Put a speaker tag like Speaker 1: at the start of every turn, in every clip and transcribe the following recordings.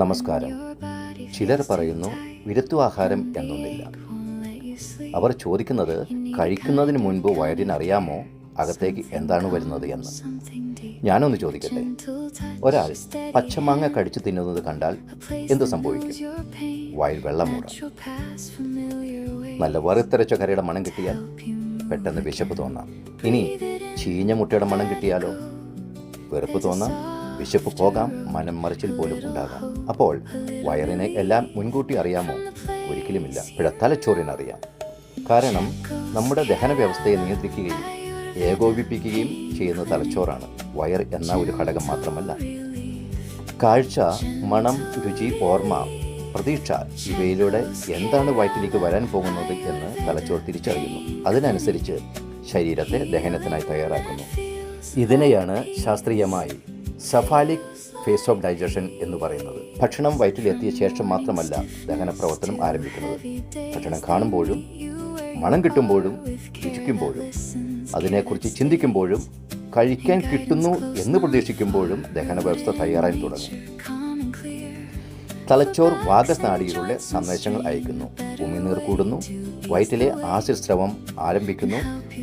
Speaker 1: നമസ്കാരം. ചിലർ പറയുന്നു വിരുത്തുആഹാരം എന്നൊന്നില്ല. അവർ ചോദിക്കുന്നത് കഴിക്കുന്നതിന് മുൻപ് വയറിനറിയാമോ അകത്തേക്ക് എന്താണ് വരുന്നത് എന്ന്. ഞാനൊന്ന് ചോദിക്കട്ടെ, ഒരാൾ പച്ചമാങ്ങ കടിച്ചു തിന്നുന്നത് കണ്ടാൽ എന്ത് സംഭവിക്കും? വായിൽ വെള്ളം മൂടാം. നല്ല വറുത്തരച്ച കറിയുടെ മണം കിട്ടിയാൽ പെട്ടെന്ന് വിശപ്പ് തോന്നാം. ഇനി ചീഞ്ഞ മുട്ടയുടെ മണം കിട്ടിയാലോ? വെറുപ്പ് തോന്നാം, വിശപ്പ് പോകാം, മനം മറിച്ചിൽ പോലും ഉണ്ടാകാം. അപ്പോൾ വയറിനെ എല്ലാം മുൻകൂട്ടി അറിയാമോ? ഒരിക്കലുമില്ല. പിഴ തലച്ചോറിനറിയാം. കാരണം നമ്മുടെ ദഹന വ്യവസ്ഥയെ നിയന്ത്രിക്കുകയും ഏകോപിപ്പിക്കുകയും ചെയ്യുന്ന തലച്ചോറാണ്. വയർ എന്ന ഒരു ഘടകം മാത്രമല്ല. കാഴ്ച, മണം, രുചി, ഓർമ്മ, പ്രതീക്ഷ ഇവയിലൂടെ എന്താണ് വയറ്റിലേക്ക് വരാൻ പോകുന്നത് എന്ന് തലച്ചോർ തിരിച്ചറിയുന്നു. അതിനനുസരിച്ച് ശരീരത്തെ ദഹനത്തിനായി തയ്യാറാക്കുന്നു. ഇതിനെയാണ് ശാസ്ത്രീയമായി സഫാലിക് ഫേസ് ഓഫ് ഡൈജഷൻ എന്ന് പറയുന്നത്. ഭക്ഷണം വയറ്റിലെത്തിയ ശേഷം മാത്രമല്ല ദഹന പ്രവർത്തനം ആരംഭിക്കുന്നത്. ഭക്ഷണം കാണുമ്പോഴും മണം കിട്ടുമ്പോഴും രുചിക്കുമ്പോഴും അതിനെക്കുറിച്ച് ചിന്തിക്കുമ്പോഴും കഴിക്കാൻ കിട്ടുന്നു എന്ന് പ്രതീക്ഷിക്കുമ്പോഴും ദഹന വ്യവസ്ഥ തയ്യാറായി തുടങ്ങും. തലച്ചോർ വാഗസ്നാഡിയിലൂടെ സന്ദേശങ്ങൾ അയക്കുന്നു. ഉമിനീർ കൂടുന്നു, വയറ്റിലെ ആസിഡ് സ്രവം ആരംഭിക്കുന്നു,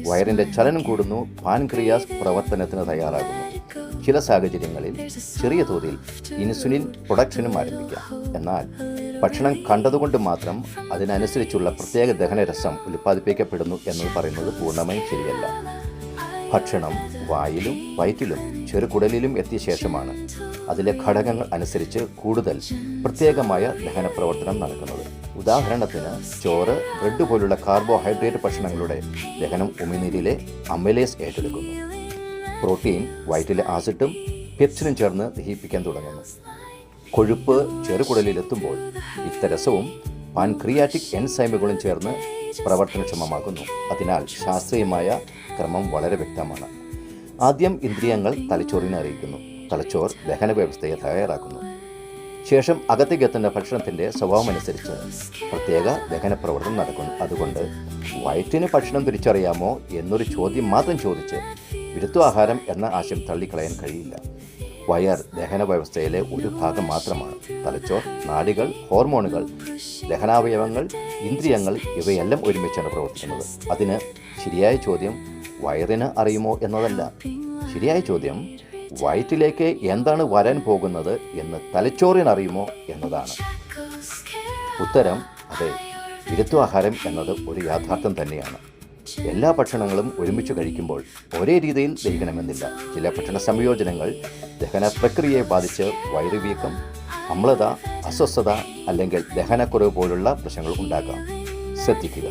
Speaker 1: വയറിൻ്റെ ചലനം കൂടുന്നു, പാൻക്രിയാസ് പ്രവർത്തനത്തിന് തയ്യാറാകുന്നു. ചില സാഹചര്യങ്ങളിൽ ചെറിയ തോതിൽ ഇൻസുലിൻ പ്രൊഡക്ഷനും ആരംഭിക്കാം. എന്നാൽ ഭക്ഷണം കണ്ടതുകൊണ്ട് മാത്രം അതിനനുസരിച്ചുള്ള പ്രത്യേക ദഹനരസം ഉൽപ്പാദിപ്പിക്കപ്പെടുന്നു എന്ന് പറയുന്നത് പൂർണ്ണമായും ശരിയല്ല. ഭക്ഷണം വായിലും വയറ്റിലും ചെറുകുടലിലും എത്തിയ ശേഷമാണ് അതിലെ ഘടകങ്ങൾ അനുസരിച്ച് കൂടുതൽ പ്രത്യേകമായ ദഹന പ്രവർത്തനം നടക്കുന്നത്. ഉദാഹരണത്തിന് ചോറ്, ബ്രെഡ് പോലുള്ള കാർബോഹൈഡ്രേറ്റ് ഭക്ഷണങ്ങളുടെ ദഹനം ഉമിനീരിലെ അമൈലേസ് ഏറ്റെടുക്കുന്നു. പ്രോട്ടീൻ വയറ്റിലെ ആസിഡും പെപ്സിനും ചേർന്ന് ദഹിപ്പിക്കാൻ തുടങ്ങുന്നു. കൊഴുപ്പ് ചെറുകുടലിലെത്തുമ്പോൾ പിത്തരസവും പാൻക്രിയാറ്റിക് എൻസൈമുകളും ചേർന്ന് പ്രവർത്തനക്ഷമമാകുന്നു. അതിനാൽ ശാസ്ത്രീയമായ ക്രമം വളരെ വ്യക്തമാണ്. ആദ്യം ഇന്ദ്രിയങ്ങൾ തലച്ചോറിനെ അറിയിക്കുന്നു. തലച്ചോർ ദഹന വ്യവസ്ഥയെ തയ്യാറാക്കുന്നു. ശേഷം അകത്തേക്ക് എത്തുന്ന ഭക്ഷണത്തിൻ്റെ സ്വഭാവമനുസരിച്ച് പ്രത്യേക ദഹന പ്രവർത്തനം നടക്കുന്നു. അതുകൊണ്ട് വയറ്റിന് ഭക്ഷണം തിരിച്ചറിയാമോ എന്നൊരു ചോദ്യം മാത്രം ചോദിച്ച് വിരുത്തുആഹാരം എന്ന ആശയം തള്ളിക്കളയാൻ കഴിയില്ല. വയർ ദഹന വ്യവസ്ഥയിലെ ഒരു ഭാഗം മാത്രമാണ്. തലച്ചോർ, നാഡികൾ, ഹോർമോണുകൾ, ദഹനാവയവങ്ങൾ, ഇന്ദ്രിയങ്ങൾ ഇവയെല്ലാം ഒരുമിച്ചാണ് പ്രവർത്തിക്കുന്നത്. അതിന് ശരിയായ ചോദ്യം വയറിന് അറിയുമോ എന്നതല്ല. ശരിയായ ചോദ്യം വയറ്റിലേക്ക് എന്താണ് വരാൻ പോകുന്നത് എന്ന് തലച്ചോറിനറിയുമോ എന്നതാണ്. ഉത്തരം അതെ. വിരുത്തുആഹാരം എന്നത് ഒരു യാഥാർത്ഥ്യം തന്നെയാണ്. എല്ലാ ഭക്ഷണങ്ങളും ഒരുമിച്ച് കഴിക്കുമ്പോൾ ഒരേ രീതിയിൽ ദഹിക്കണമെന്നില്ല. ചില ഭക്ഷണ സംയോജനങ്ങൾ ദഹന പ്രക്രിയയെ ബാധിച്ച് വയറുവീക്കം, അമ്ലത, അസ്വസ്ഥത അല്ലെങ്കിൽ ദഹനക്കുറവ് പോലുള്ള പ്രശ്നങ്ങൾ ഉണ്ടാക്കാം. ശ്രദ്ധിക്കുക.